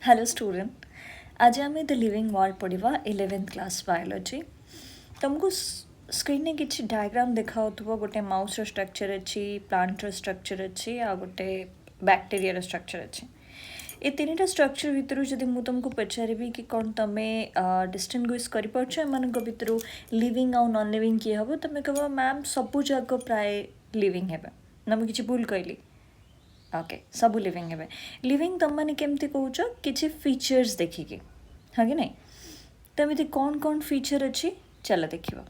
Hello student, आज आम the living world पढ़ा 11th क्लास बायोलॉजी। तुमको स्क्रीन में किसी डायग्राम देखा गोटे माउस स्ट्रक्चर अच्छी, प्लांट स्ट्रक्चर अच्छी, आ गोटे बैक्टेरिया स्ट्रक्चर अच्छी। ये तीन टा स्ट्रक्चर भितर जदि मु तुमको पचारि कि कौन तुम डिस्टिंग्विश कर भितर लिविंग आउ नॉन लिविंग किए हम, तुम कह मैम सबू जाक प्राय लिविंग है ना, मुझे किसी भूल कहली? ओके, सब लिविंग है। लिविंग तुम मैंने केमती कौच कि फीचर्स देखिकी, हाँ कि नहीं? तो एमती कौन कौन फीचर अच्छी चल देखा।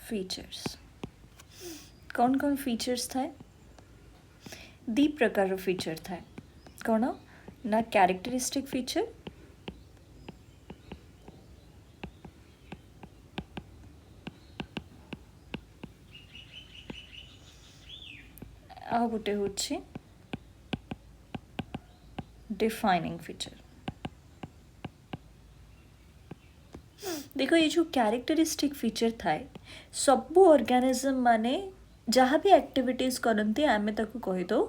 फीचर्स कौन कौन फीचर्स थाए? दी प्रकार फीचर थाए। कौन ना? कैरेक्टरिस्टिक फीचर, आ गोटे हूँ डिफाइनिंग फीचर। देखो ये जो कैरेक्टरिस्टिक फीचर थाए, सबू ऑर्गेनिज्म माने जहाँ भी एक्टिविटीज करती आमे ताको कही दो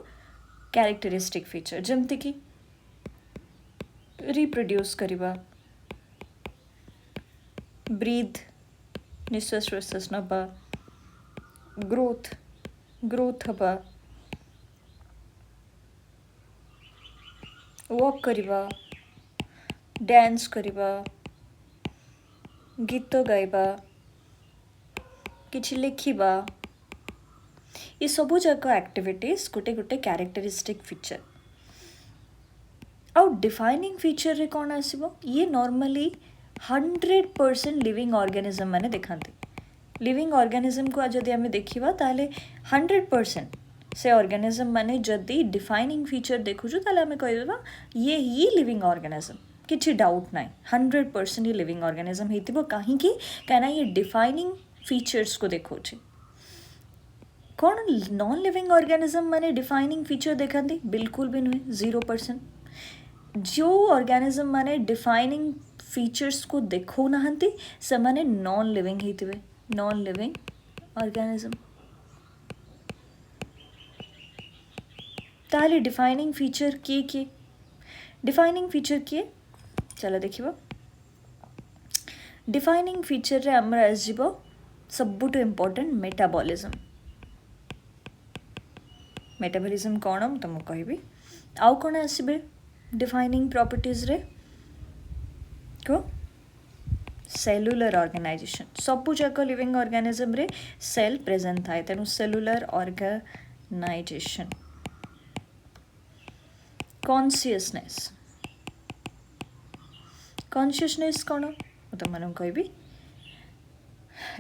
कैरेक्टरिस्टिक फीचर। जमती कि रिप्रोड्यूस करिबा, ब्रीथ निश्वास प्रश्वास नबा, ग्रोथ हबा, वॉक करिबा, डांस करिबा, गीत गाइबा, किछि लिखिबा, ये सबू जाक एक्टिविटीज गोटे गोटे कैरेक्टरिस्टिक फीचर। आउ डिफाइनिंग फीचर रे कौन आसीबो? ये नॉर्मली 100% लिविंग ऑर्गेनिज्म माने दिखाती। लिविंग ऑर्गेनिज्म को जदि आमे देखिबा ताले 100% से ऑर्गेनिज्म माने जदि डिफाइनिंग फीचर देखुछु ताले आमे कहि देबा ये ही लिविंग ऑर्गेनिज्म, किछि डाउट नाही। 100% ही लिविंग ऑर्गेनिज्म हेतिबो, काहे कि कहना ये डिफाइनिंग फीचर्स को देखोछि। कौन नॉन लिविंग ऑर्गेनिज्म माने डिफाइनिंग फीचर देखती? बिल्कुल भी नुहे, 0%। जो ऑर्गेनिज्म माने डिफाइनिंग फीचर्स को देखो नहांती से माने नॉन लिविंग ही थिबे, नॉन लिविंग ऑर्गेनिज्म। ताले डिफाइनिंग फीचर किए डिफाइनिंग फीचर किए चलो देखिबा। डिफाइनिंग फीचर रे हमरा आसीबो सबुटो इम्पोर्टेंट मेटाबॉलिज्म। मेटाबॉलिज्म कौन हम तुमको कहबी। आउ कौन आसबे डिफाइनिंग प्रॉपर्टीज रे? को सेलुलर ऑर्गेनाइजेशन। सबू जाक लिविंग ऑर्गेनिज्म रे सेल प्रेजेंट थाए, तेणु सेलुलर ऑर्गेनाइजेशन। कॉन्शियसनेस, कॉन्शियसनेस कौन तुम मन कहबी।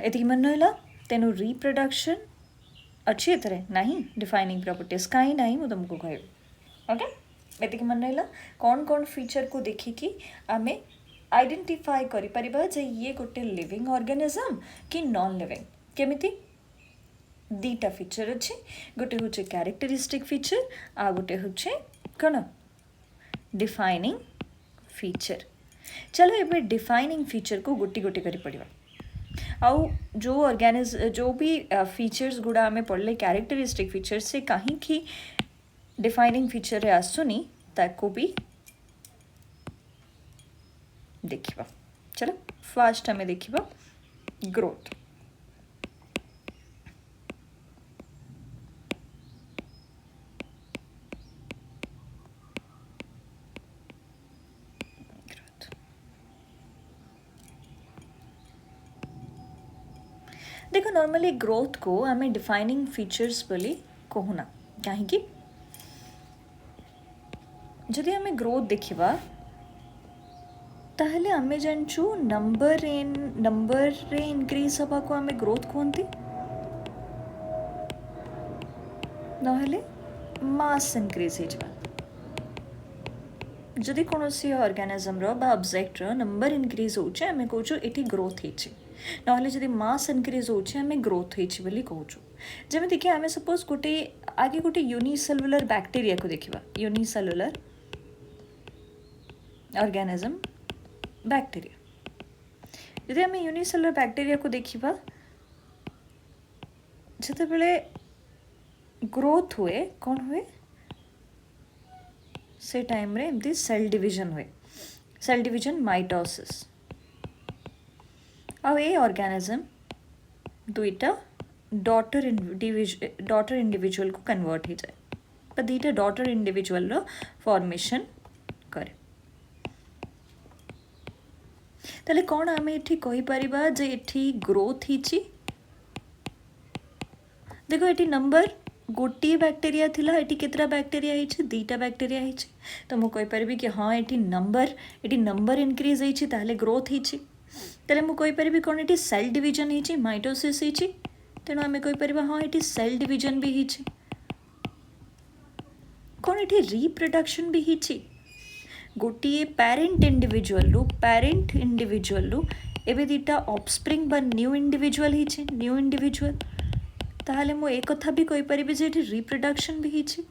एति मन रहा, तेणु रिप्रोडक्शन अच्छी एथरे नहीं डिफाइनिंग प्रॉपर्टीज कहीं नहीं मुझे तुमको कहबी। ओके, एति मन रहा कौन कौन फीचर को देखिकी आमे आइडेंटिफाई करि परिबा जे ये गोटे लिविंग ऑर्गेनिज्म कि नॉन लिविंग। केमिति? दीटा फीचर अच्छे, गोटे हूँ कैरेक्टरिस्टिक फीचर, आ गोटे हूँ कौन डिफाइनिंग फीचर। चलो एबे डिफाइनिंग फीचर को गोटी गोटी करी पड़िबा। आउ जो भी फीचर्स गुड़ा आमे पढ़ले कैरेक्टरिस्टिक फीचर से कहीं कि डिफाइनिंग फीचर रे आसुनी ताको भी देखिबा। चलो फास्ट हमें देखिबा ग्रोथ। देखो नॉर्मली ग्रोथ को आमे डिफाइनिंग फीचर्स बोली कहूना, कहीं जदि आमे ग्रोथ देखिबा ताहले आमे जानचु नंबर रे इंक्रीज हवा को आमे ग्रोथ कहती, नहले मास इंक्रीज हो जावा। जदि कौन ऑर्गेनिज्म रो बा ऑब्जेक्ट रो नंबर इंक्रीज होचे आमे कहूछु एठी ग्रोथ हेछि। ना जदि मास इनक्रीज होचे आम ग्रोथ होइछि बोली कहूछु। जमी कि आम सपोज गोटे आगे गोटे यूनिसेलुलर बैक्टेरिया को देखा, यूनिसेलुलर ऑर्गेनिज्म बैक्टेरिया, यदि आम यूनिसेलुलर बैक्टेरिया को देखा जिते बड़े ग्रोथ हुए कौन हुए से टाइम रे एमती सेल डिवीजन हुए, सेल डिवीजन माइटोसिस। आ ए ऑर्गेनिज्म दुईटा डॉटर इंडिविजुअल को कन्वर्ट हो जाए, पर दुईटा डॉटर इंडिविजुअल रो फॉर्मेशन करे। ताले कौन आम एठी कहि परिबा जे एठी ग्रोथ हिची। देखो एटी नंबर गोटे बैक्टेरिया थिला, एटी केतरा बैक्टेरिया हिची, दुईटा बैक्टेरिया हिची, तो मु कहि परिबी कि हाँ एटी नंबर इनक्रीज हिची ताले ग्रोथ हिची। ताले मु कहि परिबी कोन एटी सेल डिवीजन हिची, माइटोसिस हिची, तेणु आम कहि परिबा हाँ एटी सेल डिवीजन भी हिची। कौन एटी रिप्रोडक्शन भी हिची, गोटे पेरेंट इंडिविजुअल रु एबे दुईटा ऑफस्प्रिंग बा न्यू इंडिविजुअल हिची, न्यू इंडिविजुअल, ताहले मु एक कथा भी कहि परिबी जे एटी रिप्रोडक्शन भी हिची।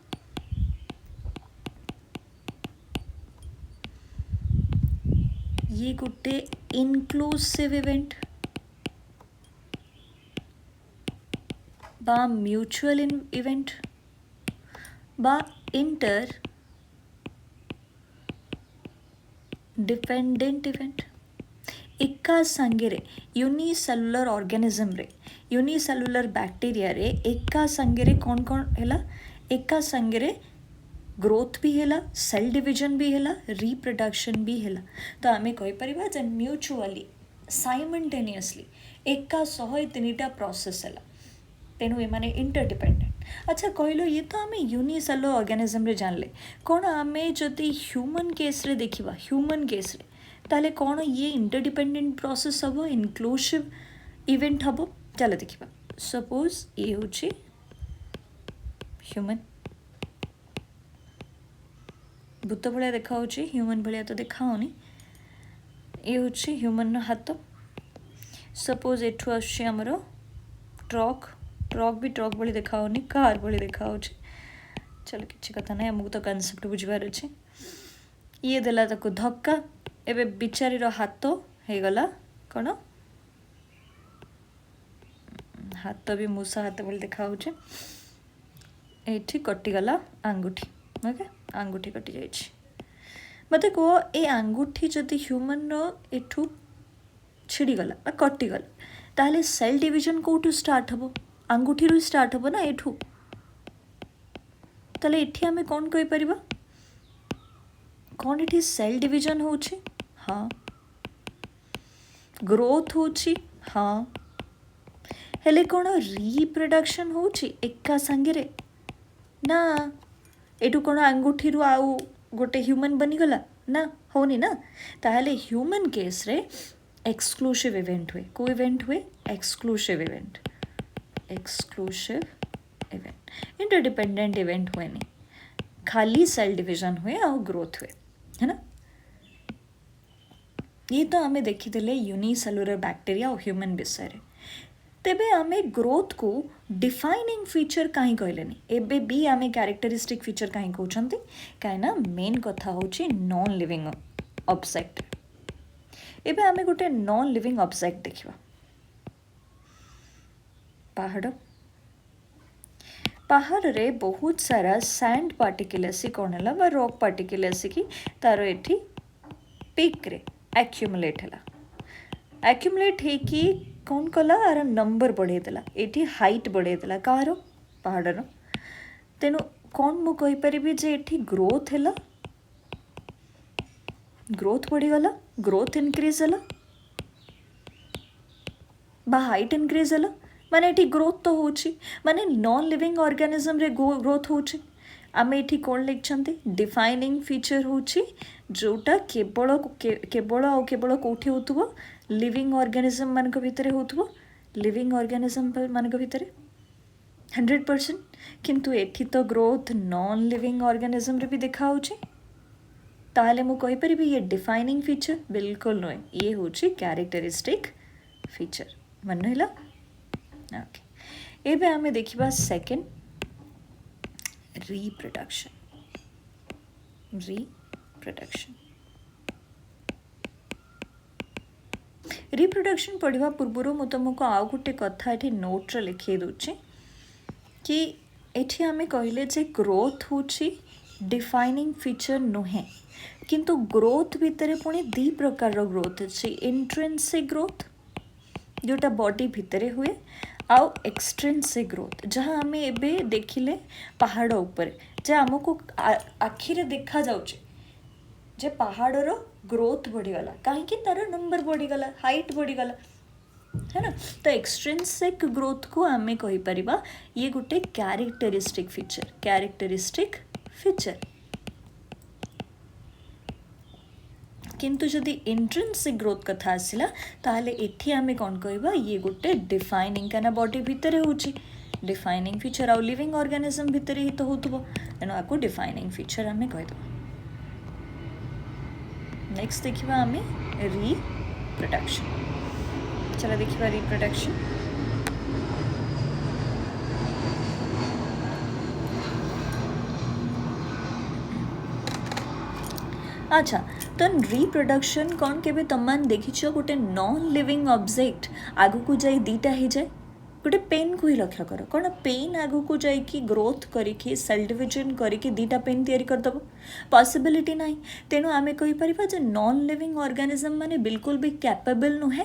ये गोटे इनक्लूसिव इवेंट बा म्यूचुअल इवेंट बा इंटर डिपेंडेंट इवेंट। एका संगे यूनिसेलुलर ऑर्गेनिज्म रे, यूनिसेलुलर बैक्टेरिया रे एका संगे कौन कौन हैला, एका संगे ग्रोथ भी हैला, सेल डिवीजन भी हैला, रिप्रोडक्शन भी हैला। तो आमे कहि परिबा जे म्यूचुअली साइमल्टेनियसली एका सह तीनटा प्रोसेस हैला, तेणु एमाने इंटरडिपेंडेंट। अच्छा कहलो ये तो आमे यूनिसेलुलर ऑर्गेनिज्म रे जानले, कौन आमे जदि ह्यूमन केस रे देखिबा, ह्यूमन केस रे ताले कौन ये इंटरडिपेंडेंट प्रोसेस हबो, इनक्लूसिव इवेंट हबो। चलो देखिबा, सपोज ये होची ह्यूमन, भूत भाया देखा होची, ह्यूमन भाया तो देखा होनी, ये होची ह्यूमन हाथ। सपोज एठू आछी हमरो ट्रक, ट्रक भी ट्रक भाई देखा होनी, कार भाई देखा होची। चलो किसी कथा ना, आमको तो कनसेप्ट बुझबार अच्छे। ये देला ताको धक्का, एबे बिचारी रो हाथ हो गला कौन, हाथ भी मूसा हाथ भाई देखा होचे। एठी कटिगला आंगुठी, ओके आंगुठी कटि जाइछि। मते कह ए आंगुठी जदि ह्यूमन रो एठू छिड़ीगला बा कटिगला, ताहले सेल डिवीजन कोठू स्टार्ट हबो, आंगुठी रु स्टार्ट हबो ना एठू। ताहले एठी आमे कोन कहि परिबा, कौन एठी सेल डिवीजन होछि, हाँ, ग्रोथ होछि, हाँ, हेले कौन रिप्रोडक्शन होछि एका संगे ना, एठू कौन आंगुठी रु आउ गोटे ह्यूमन बनीगला ना, होनी ना। ताहले ह्यूमन केस रे एक्सक्लूसिव इवेंट हुए, को इवेंट हुए, exclusive event, exclusive event, interdependent event हुए नहीं, खाली सेल डिवीजन हुए और ग्रोथ हुए, है ना। ये तो आमे देखीदेले यूनिसेलुलर बैक्टेरिया और ह्यूमन विषय। तेबे आमे ग्रोथ को डिफाइनिंग फीचर कहीं कहलेनी, एबे भी आमे कैरेक्टरिस्टिक फीचर कहीं कहउछंती, काहेना मेन कथा होची नॉन लिविंग ऑब्जेक्ट। एबे आमे गोटे नॉन लिविंग ऑब्जेक्ट देखिबा, पहाड़, पहाड़ रे बहुत सारा सैंड पार्टिकल आसी कौन है बा रॉक पार्टिकल आसिकी तार एठी पीक रे एक्यूमुलेट है, एक्यूमुलेट है कि कौन कला आर नंबर बढ़ेदेला, एठी हाइट बढ़ेदेला कहार पहाड़र। तेणु कौन मु कहि परिबी जे एठी ग्रोथ हैला, ग्रोथ बढ़ीगला, ग्रोथ इनक्रीज हैला बा हाइट इनक्रीज हैला, माने एठी ग्रोथ तो होची, माने नॉन लिविंग ऑर्गेनिज्म रे ग्रोथ होची। आमे एठी कौन लिखछंती, डिफाइनिंग फीचर होची जोटा केवल केवल आ केवल कोठी होतुबो, लिविंग ऑर्गेनिज्म मानक भितरे होतुबो, लिविंग ऑर्गेनिज्म मानक भितरे 100%। किंतु एठी तो ग्रोथ नॉन लिविंग ऑर्गेनिज्म रे भी देखा होची, ताहले मु कहि परिबी ये डिफाइनिंग फीचर बिल्कुल नय, ये होची कैरेक्टरिस्टिक फीचर मन रहा ओके। एबे आमे देखिबा सेकेंड रिप्रोडक्शन। रिप्रोडक्शन पढ़ा पूर्व मु तुमको आउ गोटे कथा ये नोट रे लिखे दूचे कि एठी आमे कहले जे ग्रोथ होची डिफाइनिंग फीचर नुहे, किंतु ग्रोथ भितर पुणी दी प्रकार रो ग्रोथ अच्छे। इंट्रेंसिक ग्रोथ जोटा बॉडी भितर हुए, आउ एक्सट्रेंसिक ग्रोथ जहाँ आम एबे देखिले पहाड़ उपर जे आमको आखिरे देखा जाउचे जे पहाड़र ग्रोथ बढ़ीगला कहीं तार नंबर बढ़ीगला, हाइट बढ़ीगला, है ना। तो एक्सट्रेंसिक ग्रोथ को आमे कहि परिबा ये गोटे कैरेक्टरिस्टिक फीचर। किंतु जदि इंट्रेंसिक ग्रोथ कथा आसिला ताहले एठी आमे कौन कहबा ये गोटे डिफाइनिंग काना बॉडी भितर होची डिफाइनिंग फीचर आउ लिविंग ऑर्गेनिज्म भितर ही तो होतबो, तेणु आको डिफाइनिंग फीचर आमे कहदबा। नेक्स्ट देखिबा आमे रिप्रोडक्शन। चलो देखिबा रिप्रोडक्शन। अच्छा तो रिप्रोडक्शन कौन के तमान देखीच गोटे नॉन लिविंग ऑब्जेक्ट आगु को जाई दीटा हो जाए गोटे पेन को ही लक्ष्य कर कौन पेन आगु को जाइकी ग्रोथ करिकी सेल डिविजन करिकी दीटा पेन तैयारी करदब पॉसिबिलिटी ना। तेणु आमे कहि परिबा जे नॉन लिविंग ऑर्गेनिज्म माने बिल्कुल भी कैपेबल नुहे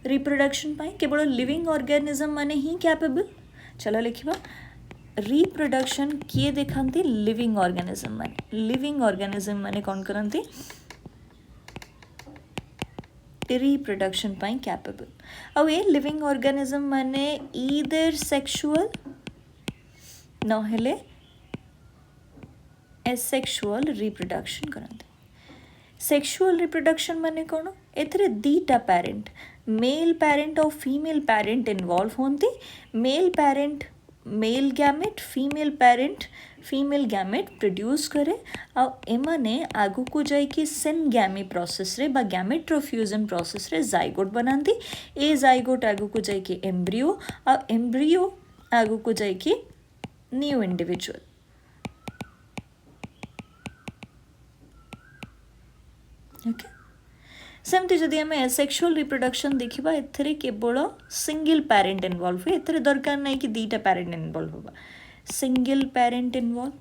रिप्रोडक्शन पाई, केवल लिविंग ऑर्गेनिज्म माने ही कैपेबल। चलो लिखिबा रिप्रोडक्शन किए देखती लिविंग ऑर्गेनिज्म माने कौन करती रिप्रोडक्शन पाई कैपेबल। अब ये लिविंग ऑर्गेनिज्म माने ईदर सेक्सुअल नहेले एसेक्सुअल रिप्रोडक्शन करते। सेक्सुअल रिप्रोडक्शन माने कौन एथरे दीटा पेरेंट मेल पेरेंट और फीमेल पेरेंट इन्वॉल्व होती। Male parent male gamete female parent female gamete produce करे आ एमाने आगु को जाइकी सिनगैमी प्रोसेस रे बा गैमेट्रोफ्यूजन प्रोसेस रे जाइगोट बनाती। ए जाइगोट आगु को जाइकी एम्ब्रियो आ एम्ब्रियो आगु को जाइकी न्यू इंडिविजुअल। ओके सेमती जदि आम एसेक्सुअल रिप्रोडक्शन देखा एथरे केवल सिंगल पेरेंट इन्वॉल्व हुए, एथरे दरकार नहीं कि दीटा पेरेंट इन्वॉल्व होगा, सिंगल पेरेंट इन्वॉल्व।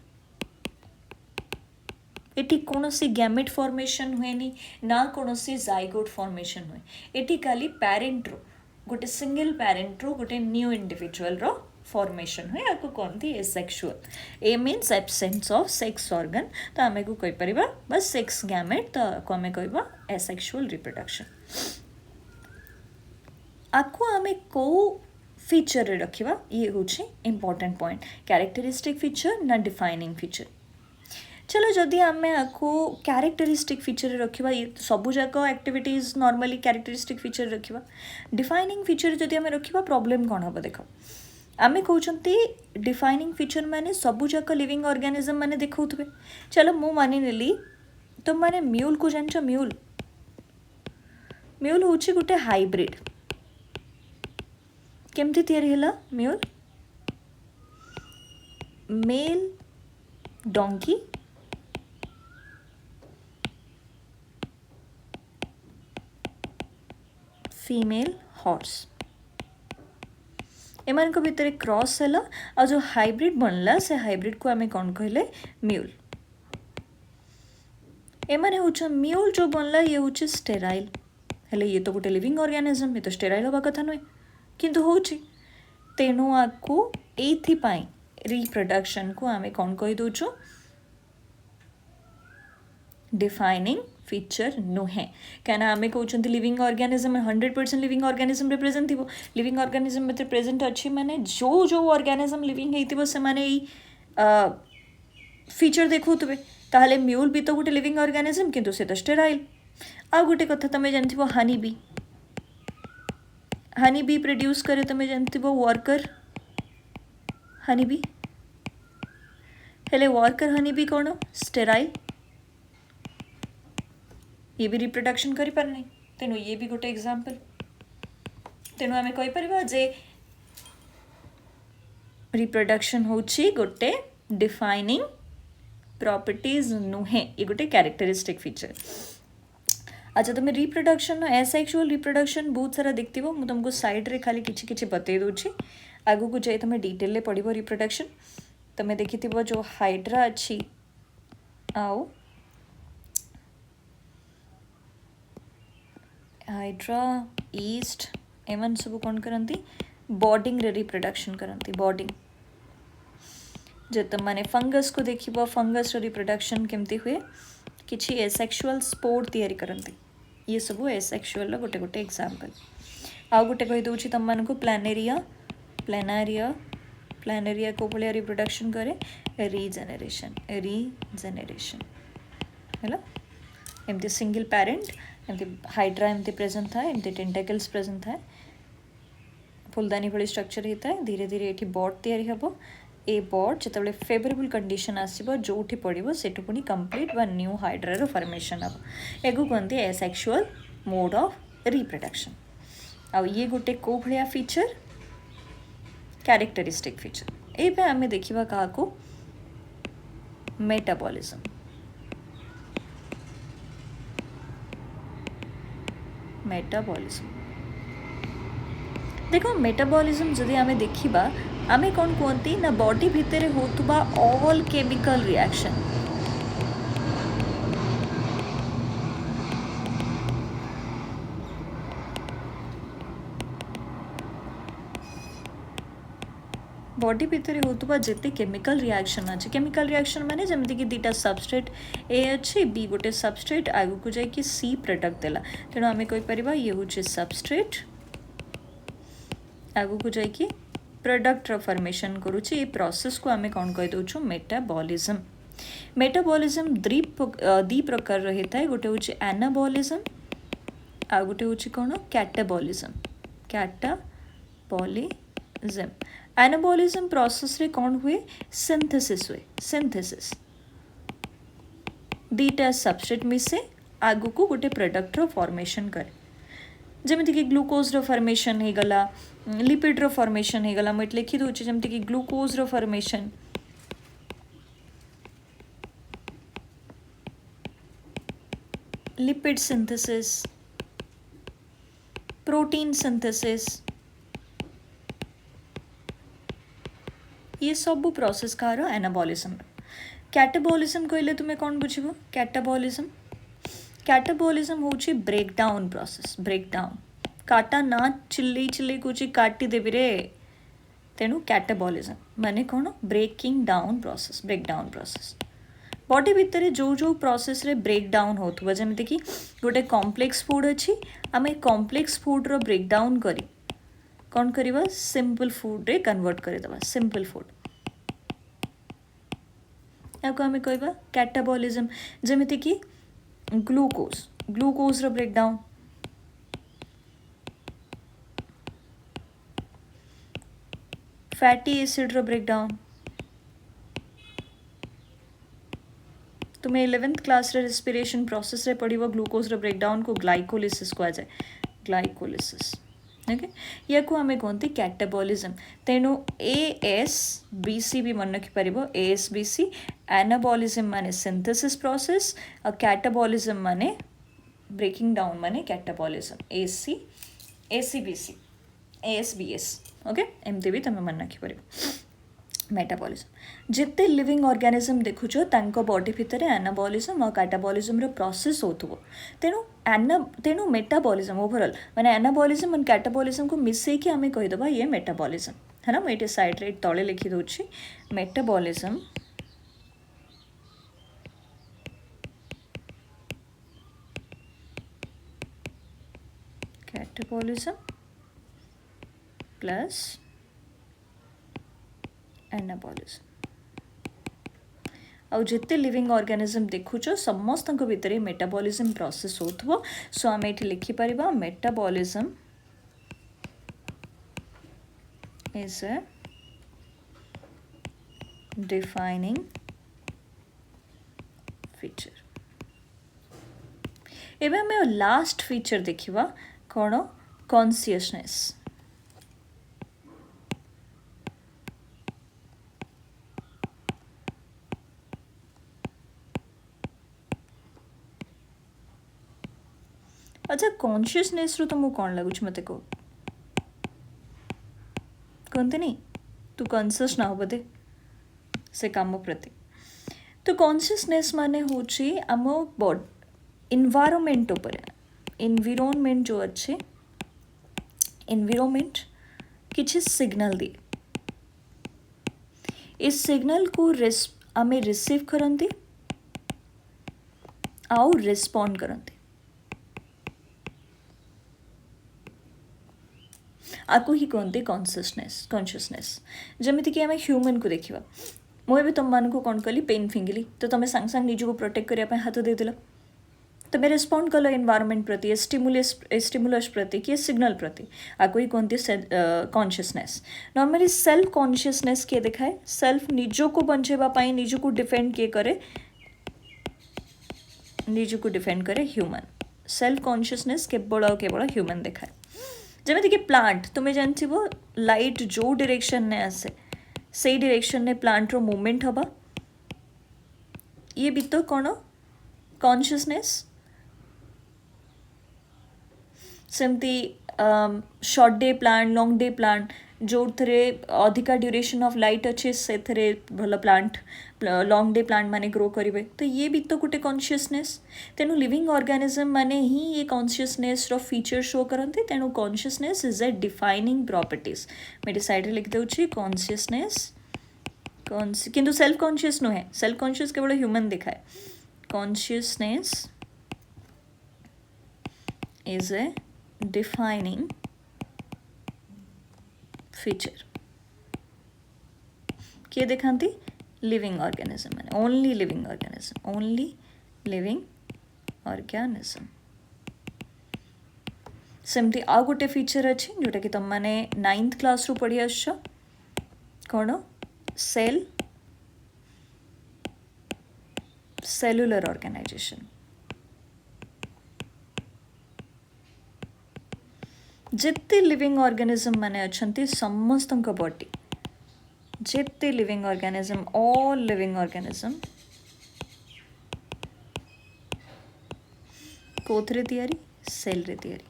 एटी कौन सी गैमेट फॉर्मेशन हुए ना कौन सी जाइगोट फॉर्मेशन हुए, एटी खाली पेरेंट रो गोटे सिंगल पेरेंट रो गोटे न्यू इंडिविजुअल रो फॉर्मेशन हुए आपको कहते asexual. A means absence of sex organ, तो आम को कहि परिबा बस सेक्स गैमेट, तो आपको आम कहबा एसेक्सुअल रिप्रोडक्शन। आपको आम को फीचर रे रखिबा ये होछि इंपोर्टेंट पॉइंट, कैरेक्टरिस्टिक फीचर ना डिफाइनिंग फीचर। चलो जदि आम आपको कैरेक्टरिस्टिक फीचर रखिबा ये सबू जाक एक्टिविटीज नॉर्मली कैरेक्टरिस्टिक फीचर रखिबा। डिफाइनिंग फीचर जदि आम रखिबा प्रॉब्लम कौन हम देख आमे कहते डिफाइनिंग फीचर माने सबू जाक लिविंग ऑर्गेनिज्म माने देखौथबे। चलो मु मानि नेली तुम माने म्यूल को जानछ, म्यूल होछि गोटे हाइब्रिड। केमती तैयारी हैला mule mail donkey female horse एमान को भितर क्रॉस है और जो हाइब्रिड बनला से हाइब्रिड को आमे कौन कहले म्यूल। एमाने होछ म्यूल जो बनला ये होछ स्टेराइल, हेले ये तो गोटे लिविंग ऑर्गेनिज्म, ये तो स्टेराइल होबा कथा नुहे किंतु होछि। तेणु आपको एथि पाई रिप्रोडक्शन को आमे कौन कहि दोछु डिफाइनिंग फीचर नुहे। क्या आम कहते living organism 100% living organism represent थी, लिविंग ऑर्गेनिज्म में प्रेजेंट अच्छी माने जो जो ऑर्गेनिज्म लिविंग होती से माने फीचर देखुवे। ताहले म्यूल भी तो गोटे लिविंग ऑर्गेनिज्म किंतु से तो स्टेराइल। आ गोटे कथा तुम जानथि हनी बी प्रोड्यूस करे तुम जानथि वर्कर हनी बी, हेले वर्कर हनी बी कौन स्टेराइल, ये भी रिप्रोडक्शन करि पार नहीं। तेणु ये भी गोटे एग्जांपल। तेणु आम कहीपर जे रिप्रोडक्शन होची गोटे डिफाइनिंग प्रॉपर्टीज नुहे, ये गोटे कैरेक्टरिस्टिक फीचर। अच्छा तुम रिप्रोडक्शन एसेक्सुअल रिप्रोडक्शन बहुत सारा देखते मुझे तुमको साइड रे खाली किछि किछि बतई दूची, आगु को जाए तुम डिटेल ले पढ़िबो रिप्रोडक्शन। तुम देखि जो हाइड्रा अच्छी आउ हाइड्रा ईस्ट एमन सब कौन करती बॉडिंग रे रिप्रोडक्शन करती। बॉडिंग जे तुम माने फंगस को देखिबो फंगस रो रिप्रोडक्शन केमती हुए किछि एसेक्सुअल स्पोर तैयारी करती। ये सब एसेक्सुअल गोटे गोटे एग्जांपल। आउ गोटे कही दूची तुम मान को प्लानेरिया प्लानारिया प्लानेरिया को भलिया रिप्रोडक्शन करे रीजेनेरेशन है एमती सिंगल पेरेंट एमती हाइड्रा एमती प्रेजेंट था एमती टेंटाकल्स प्रेजेंट था फुलदानी भली स्ट्रक्चर होता है। धीरे धीरे ये बॉड तैयारी हम ए बॉड जिते फेवरेबल कंडीशन आसो जो पड़ो से पुणी कंप्लीट बा न्यू हाइड्रार फॉर्मेशन हम एगु कहते एसेक्सुअल मोड ऑफ रिप्रोडक्शन। आउ ये गोटे को भलिया फीचर कैरेक्टरिस्टिक फीचर। ये आम देखा क्या मेटाबॉलिज्म। मेटाबॉलिज्म देखो मेटाबॉलिज्म जदि आमे देखिबा आमे कौन कहती ना बॉडी भितर होतुबा ऑल केमिकल रिएक्शन बॉडी भितर होतुबा जेते केमिकल रिएक्शन अच्छे। केमिकल रिएक्शन माने जमती कि दीटा सबस्ट्रेट ए अच्छे बी गोटे सबस्ट्रेट आगु को जाए कि सी प्रोडक्ट देला तेणु आमे कहि परिबा ये होचे सबस्ट्रेट आगु को जाए कि प्रोडक्ट फॉर्मेशन करुचे। ये प्रोसेस को आमे कौन कहि दउछु मेटाबॉलिज्म। मेटाबॉलिज्म दी प्रकार रहता है गोटे होचे एनाबॉलिज्म आ गोटे होचे कौन कैटाबॉलिज्म। कैटाबॉलिज्म एनाबॉलिज्म प्रोसेस रे कौन हुए सिंथेसिस हुए। सिंथेसिस दीटा सबस्ट्रेट मिसे आगु को गोटे प्रोडक्ट रो फॉर्मेशन करे जमीती कि ग्लूकोज रो फॉर्मेशन हो गला लिपिड रो फॉर्मेशन हो गला। मुझे लिखी दूचे जमीती कि ग्लूकोज रो formation lipid synthesis protein synthesis ये सब प्रोसेस कह एनाबॉलिज्म। कैटाबॉलिज्म कहले तुम्हें कौन बुझिबो कैटाबॉलिज्म। कैटाबॉलिज्म होची ब्रेकडाउन प्रोसेस। ब्रेकडाउन काटा ना चिल्ली चिल्ली कुछ काटी देवी रे तेणु कैटाबॉलिज्म माने कौन breaking down process. Breakdown process body भितर जो जो प्रोसेस रे ब्रेकडाउन होतुबा जमिति कि गोटे कॉम्प्लेक्स फूड अच्छी आम कॉम्प्लेक्स फूड रो ब्रेकडाउन करी कौन करिबा सिंपल फूड रे कन्वर्ट करदेबा। सिंपल फूड याको आम कहबा कैटाबॉलिज्म जमिति कि ग्लूकोज ग्लूकोज रो ब्रेकडाउन फैटी एसिड रो ब्रेकडाउन। तुम्हें 11th क्लास रे रेस्पिरेशन प्रोसेस रे पढ़िबो ग्लूकोज रो ब्रेकडाउन को ग्लाइकोलिसिस को आ जाए ग्लाइकोलिसिस। ओके या को आमे कहते कैटाबॉलिज्म तेणु ASBC भी मन रखिपर। ASBC एनाबॉलिज्म माने सिंथेसिस प्रोसेस और कैटाबॉलिज्म माने ब्रेकिंग डाउन माने कैटाबॉलिज्म। ACBC ASBS ओके एमती भी तुम मन रखिपर। मेटाबॉलिज्म जिते लिविंग ऑर्गेनिज्म देखुच तांको बॉडी भितर एनाबॉलिज्म और कैटाबॉलिज्म रो प्रोसेस होथुबो तेणु मेटाबॉलिज्म ओवरऑल माने एनाबॉलिज्म और कैटाबॉलिज्म को मिसई कि आमे कहि दबा ये मेटाबॉलिज्म है ना। मैं साइड रे तळे लिखि दोछि मेटाबॉलिज्म कैटाबॉलिज्म प्लस एनाबॉलिज्म आउ जिते लिविंग ऑर्गेनिज्म देखुच समस्त भितर मेटाबॉलिज्म प्रोसेस होथबो। सो आम ये लिखि परिबा metabolism is a defining feature. एबे हमें लास्ट फीचर देखिबा कौन कॉन्शियसनेस। अच्छा कॉन्शियसनेस रू तुमको कौन लगुच मते को कहते नहीं तू कॉन्शियस ना हो बोधे से काम प्रति तो कॉन्शियसनेस माने होची आम बॉड इन्वायरमेंट उपरे एनवायरनमेंट जो अच्छे एनवायरमेंट किसी सिग्नल दिए इस सिग्नल को आमे रिसीव करती आउ रिस्पॉन्ड करती आपको ही कहते कॉन्शियसनेस जमीती कि आम ह्यूमन को देखा मुझे तुम मान कौन कली पेन फिंगिली तो तुम सांग सांग निजक प्रोटेक्ट करने हाथ देदेल तुम रेस्पॉन्ड कल एनवायरमेंट प्रति स्टिमुलस प्रति कि सिग्नल प्रति आपको ही कहते कॉन्शियसनेस नॉर्मली सेल्फ कॉन्शियसनेस किए देखाए सेल्फ निजक बचाई निजक डिफेंड किए करे निजक डिफेंड करे ह्यूमन सेल्फ कॉन्शियसनेस केवल केवल ह्यूमन देखाए जमीती कि प्लांट तुम्हें जानथि लाइट जो डायरेक्शन ने आसे से डायरेक्शन ने प्लांट रो मूवमेंट हबा ये भी तो कौन कॉन्शियसनेस सेमती short day plant long day plant जो थे अधिका ड्यूरेशन ऑफ लाइट अच्छे से थे भल प्लांट लॉन्ग डे प्लांट माने ग्रो करेंगे तो ये भी तो गोटे कॉन्शियसनेस तेणु लिविंग ऑर्गेनिज्म माने ही ये कॉन्शियसनेस रो फीचर शो करते तेणु consciousness is a defining properties मेरी साइड लिख दूची कॉन्शियसनेस किंतु सेल्फ कॉन्शियस नुहे सेल्फ कॉन्शियस केवल ह्यूमन दिखाए consciousness is a defining feature किए दिखाती लिविंग ऑर्गेनिज्म मैंने ओनली लिविंग ऑर्गेनिज्म सेमती आ गोटे फीचर अच्छे जोटा कि तुम मैंने 9th क्लास रू पढ़ी आस कौन सेलुलर ऑर्गेनाइजेशन जिते लिविंग ऑर्गेनिज्म माने अच्छंती समस्त बॉडी जिते living organism all living organism कोथरे तैयारी सेल रे तैयारी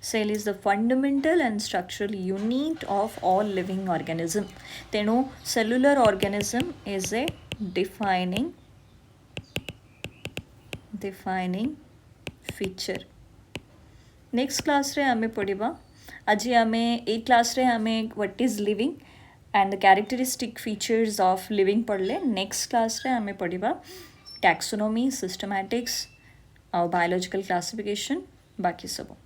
cell is the fundamental and structural unit of all living organism तेणु cellular organism is a defining feature next class रे आमे पढ़िबा आज आमे ए क्लास रे आमे what is living and the characteristic features of living पढ़ले नेक्स्ट क्लास रे आमे पढ़िबा टैक्सोनॉमी सिस्टमैटिक्स और बायोलॉजिकल क्लासिफिकेशन बाकी सब